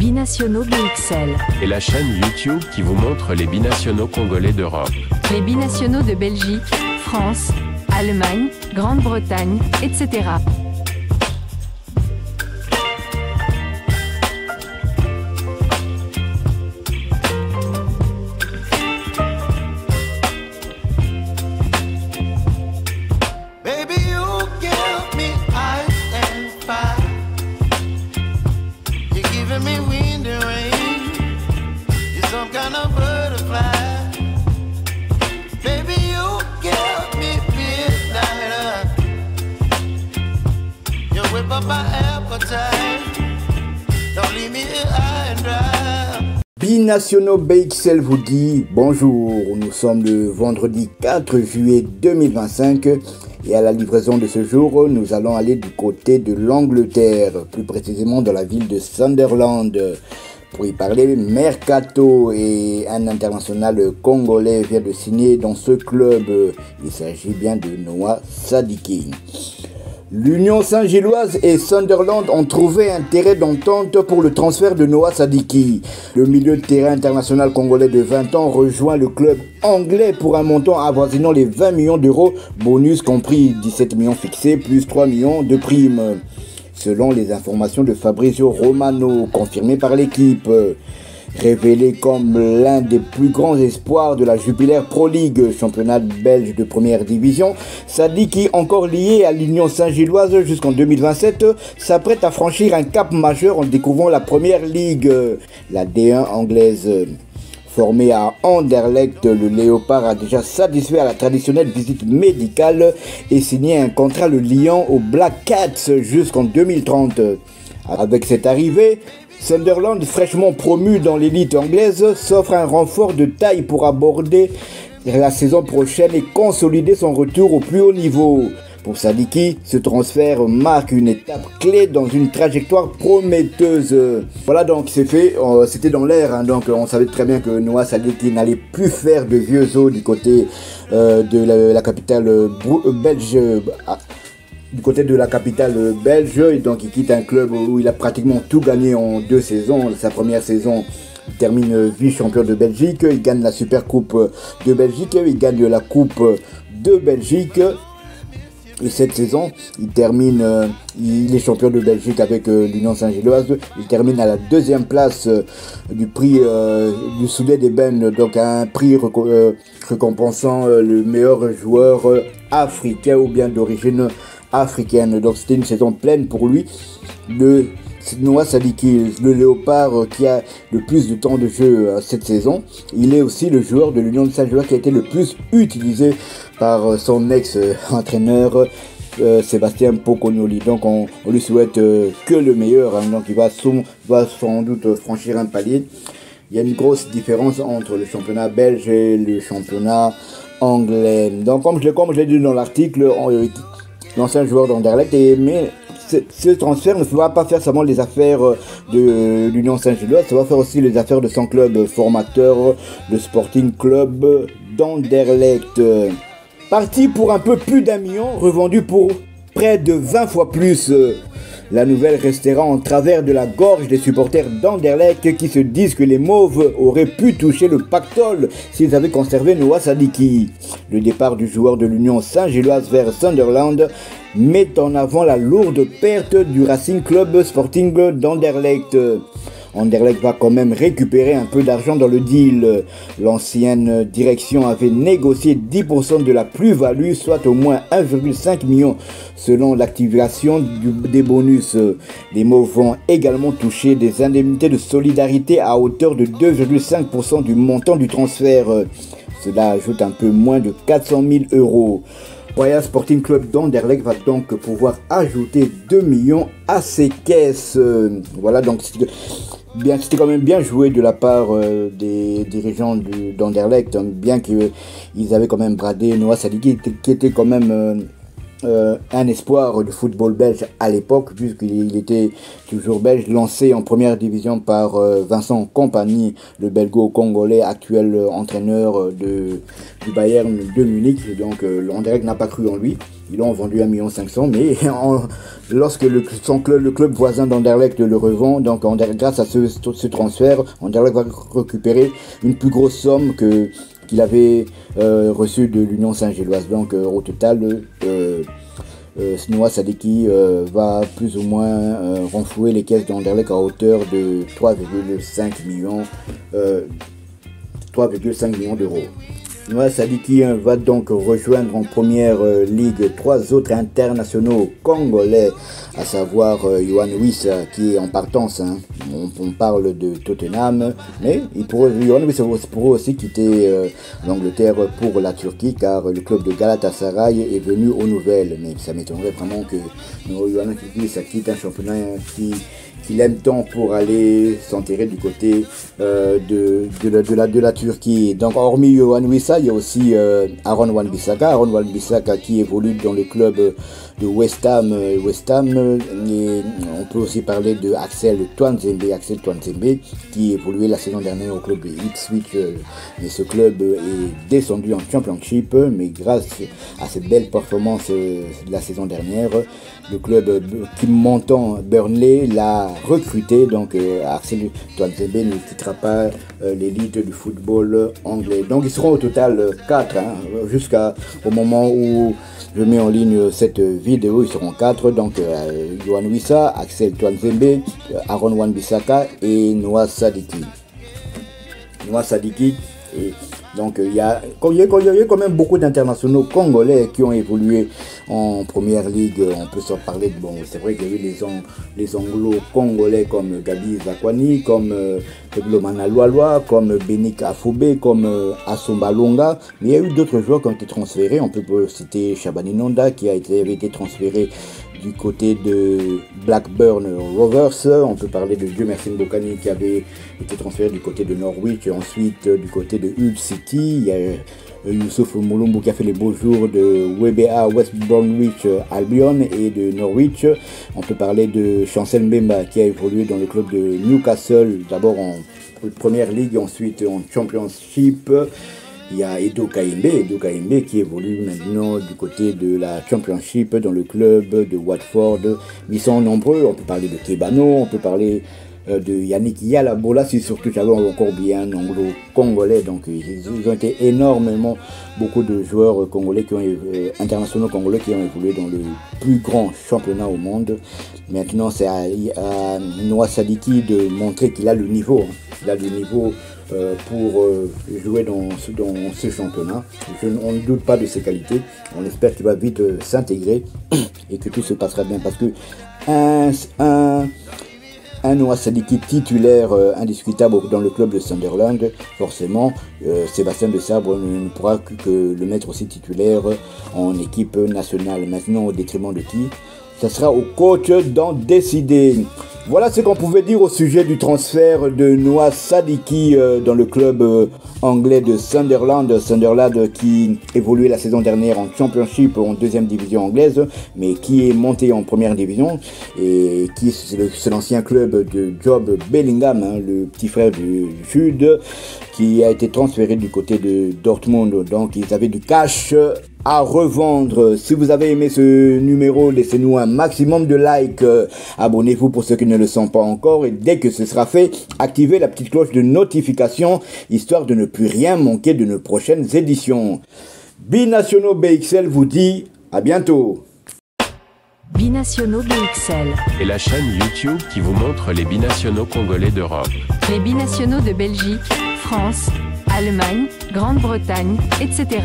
Binationaux BXL. Et la chaîne YouTube qui vous montre les binationaux congolais d'Europe. Les binationaux de Belgique, France, Allemagne, Grande-Bretagne, etc. Binationaux BXL vous dit bonjour, nous sommes le vendredi 4 juillet 2025 et à la livraison de ce jour, nous allons aller du côté de l'Angleterre, plus précisément dans la ville de Sunderland. Pour y parler, Mercato et un international congolais vient de signer dans ce club. Il s'agit bien de Noah Sadiki. L'Union Saint-Gilloise et Sunderland ont trouvé un terrain d'entente pour le transfert de Noah Sadiki. Le milieu de terrain international congolais de 20 ans rejoint le club anglais pour un montant avoisinant les 20 millions d'euros, bonus compris 17 millions fixés plus 3 millions de primes. Selon les informations de Fabrizio Romano, confirmées par l'équipe. Révélé comme l'un des plus grands espoirs de la Jupiler Pro League, championnat belge de première division, Sadiki, encore lié à l'Union Saint-Gilloise jusqu'en 2027, s'apprête à franchir un cap majeur en découvrant la première ligue, la D1 anglaise. Formé à Anderlecht, le Léopard a déjà satisfait à la traditionnelle visite médicale et signé un contrat le liant aux Black Cats jusqu'en 2030. Avec cette arrivée, Sunderland, fraîchement promu dans l'élite anglaise, s'offre un renfort de taille pour aborder la saison prochaine et consolider son retour au plus haut niveau. Pour Sadiki, ce transfert marque une étape clé dans une trajectoire prometteuse. Voilà, donc c'est fait, c'était dans l'air, donc on savait très bien que Noah Sadiki n'allait plus faire de vieux os du côté de la capitale belge. Du côté de la capitale belge, et donc il quitte un club où il a pratiquement tout gagné en 2 saisons. Sa première saison, il termine vice-champion de Belgique, il gagne la Super Coupe de Belgique, il gagne la Coupe de Belgique. Et cette saison, il est champion de Belgique avec l'Union Saint-Gilloise. Il termine à la 2e place du prix du Soudet d'Ébène, donc un prix récompensant le meilleur joueur africain ou bien d'origine africaine. Donc c'était une saison pleine pour lui. Le Noah Sadiki, le Léopard qui a le plus de temps de jeu cette saison. Il est aussi le joueur de l'Union Saint-Gilloise qui a été le plus utilisé par son ex-entraîneur Sébastien Pocognoli. Donc on lui souhaite que le meilleur, donc il va sans doute franchir un palier. Il y a une grosse différence entre le championnat belge et le championnat anglais. Donc comme je l'ai dit dans l'article, l'ancien joueur d'Anderlecht, mais ce transfert ne va pas faire seulement les affaires de l'Union Saint-Gilloise, ça va faire aussi les affaires de son club formateur, le Sporting Club d'Anderlecht. Parti pour un peu plus d'1 million, revendu pour près de 20 fois plus. La nouvelle restera en travers de la gorge des supporters d'Anderlecht qui se disent que les Mauves auraient pu toucher le pactole s'ils avaient conservé Noah Sadiki. Le départ du joueur de l'Union Saint-Gilloise vers Sunderland met en avant la lourde perte du Racing Club Sporting d'Anderlecht. Anderlecht va quand même récupérer un peu d'argent dans le deal. L'ancienne direction avait négocié 10% de la plus-value, soit au moins 1,5 million selon l'activation des bonus. Les Mauves vont également toucher des indemnités de solidarité à hauteur de 2,5% du montant du transfert. Cela ajoute un peu moins de 400 000 euros. Royal Sporting Club d'Anderlecht va donc pouvoir ajouter 2 millions à ses caisses. Voilà, donc c'était quand même bien joué de la part des dirigeants d'Anderlecht, bien qu'ils avaient quand même bradé Noah Sadiki, qui était quand même un espoir de football belge à l'époque, puisqu'il était toujours belge, lancé en première division par Vincent Kompany, le belgo-congolais, actuel entraîneur du Bayern de Munich. Donc l'Anderlecht n'a pas cru en lui. Ils l'ont vendu 1,5 million, mais lorsque le club voisin d'Anderlecht le revend, donc grâce à ce transfert, Anderlecht va récupérer une plus grosse somme qu'il avait reçue de l'Union Saint-Gilloise. Donc au total, Noah Sadiki va plus ou moins renflouer les caisses d'Anderlecht à hauteur de 3,5 millions d'euros. Noah Sadiki va donc rejoindre en première ligue 3 autres internationaux congolais, à savoir Yohan Wissa qui est en partance. On parle de Tottenham, mais Yohan Wissa pourrait aussi quitter l'Angleterre pour la Turquie, car le club de Galatasaray est venu aux nouvelles. Mais ça m'étonnerait vraiment que Yohan Wissa quitte un championnat qu'il aime tant pour aller s'enterrer du côté de la Turquie. Donc hormis Yohan Wissa, il y a aussi Aaron Wan-Bissaka. Aaron Wan-Bissaka qui évolue dans le club de West Ham. Et on peut aussi parler de Axel Tuanzembe qui évoluait la saison dernière au club de Ipswich. Mais ce club est descendu en Championship, mais grâce à cette belle performance de la saison dernière, le club qui montant Burnley l'a recruté. Donc Axel Tuanzembe ne quittera pas l'élite du football anglais. Donc ils seront au total 4 jusqu'au moment où je mets en ligne cette vidéo. Ils seront 4, donc Yohan Wissa, Axel Tuanzembe, Aaron Wan-Bissaka et Noah Sadiki. Donc il y a quand même beaucoup d'internationaux congolais qui ont évolué en première ligue. On peut s'en parler de, c'est vrai qu'il y a eu les anglo-congolais comme Gabi Zakwani, comme Blomana Lualua, comme Benik Afobe, comme Assomba Longa, mais il y a eu d'autres joueurs qui ont été transférés. On peut citer Shabani Nonda qui avait été transféré du côté de Blackburn Rovers. On peut parler de Dieu Merci Mbokani qui avait été transféré du côté de Norwich, et ensuite du côté de Hull City. Il y a Youssouf Moulumbu qui a fait les beaux jours de WBA West Bromwich Albion et de Norwich. On peut parler de Chancel Mbemba qui a évolué dans le club de Newcastle, d'abord en première ligue, ensuite en Championship. Il y a Edo Kayembe qui évolue maintenant du côté de la Championship dans le club de Watford. Ils sont nombreux, on peut parler de Kebano, on peut parler de Yannick Yalabola, c'est surtout encore bien anglo-congolais. Donc ils ont été énormément, beaucoup de joueurs congolais internationaux congolais qui ont évolué dans le plus grand championnat au monde. Maintenant c'est à Noah Sadiki de montrer qu'il a le niveau. Il a le niveau pour jouer dans ce championnat. On ne doute pas de ses qualités. On espère qu'il va vite s'intégrer et que tout se passera bien, parce que un Noah Sadiki titulaire indiscutable dans le club de Sunderland, forcément Sébastien de Sabre ne pourra que le mettre aussi titulaire en équipe nationale. Maintenant, au détriment de qui? Ça sera au coach d'en décider. Voilà ce qu'on pouvait dire au sujet du transfert de Noah Sadiki dans le club anglais de Sunderland. Sunderland qui évoluait la saison dernière en Championship, en deuxième division anglaise, mais qui est monté en première division, et qui c'est l'ancien club de Job Bellingham, le petit frère du Sud, qui a été transféré du côté de Dortmund. Donc ils avaient du cash à revendre. Si vous avez aimé ce numéro, laissez-nous un maximum de likes, abonnez-vous pour ceux qui ne le sont pas encore, et dès que ce sera fait, activez la petite cloche de notification, histoire de ne plus rien manquer de nos prochaines éditions. Binationaux BXL vous dit à bientôt. Binationaux BXL. Et la chaîne YouTube qui vous montre les binationaux congolais d'Europe. Les binationaux de Belgique, France, Allemagne, Grande-Bretagne, etc.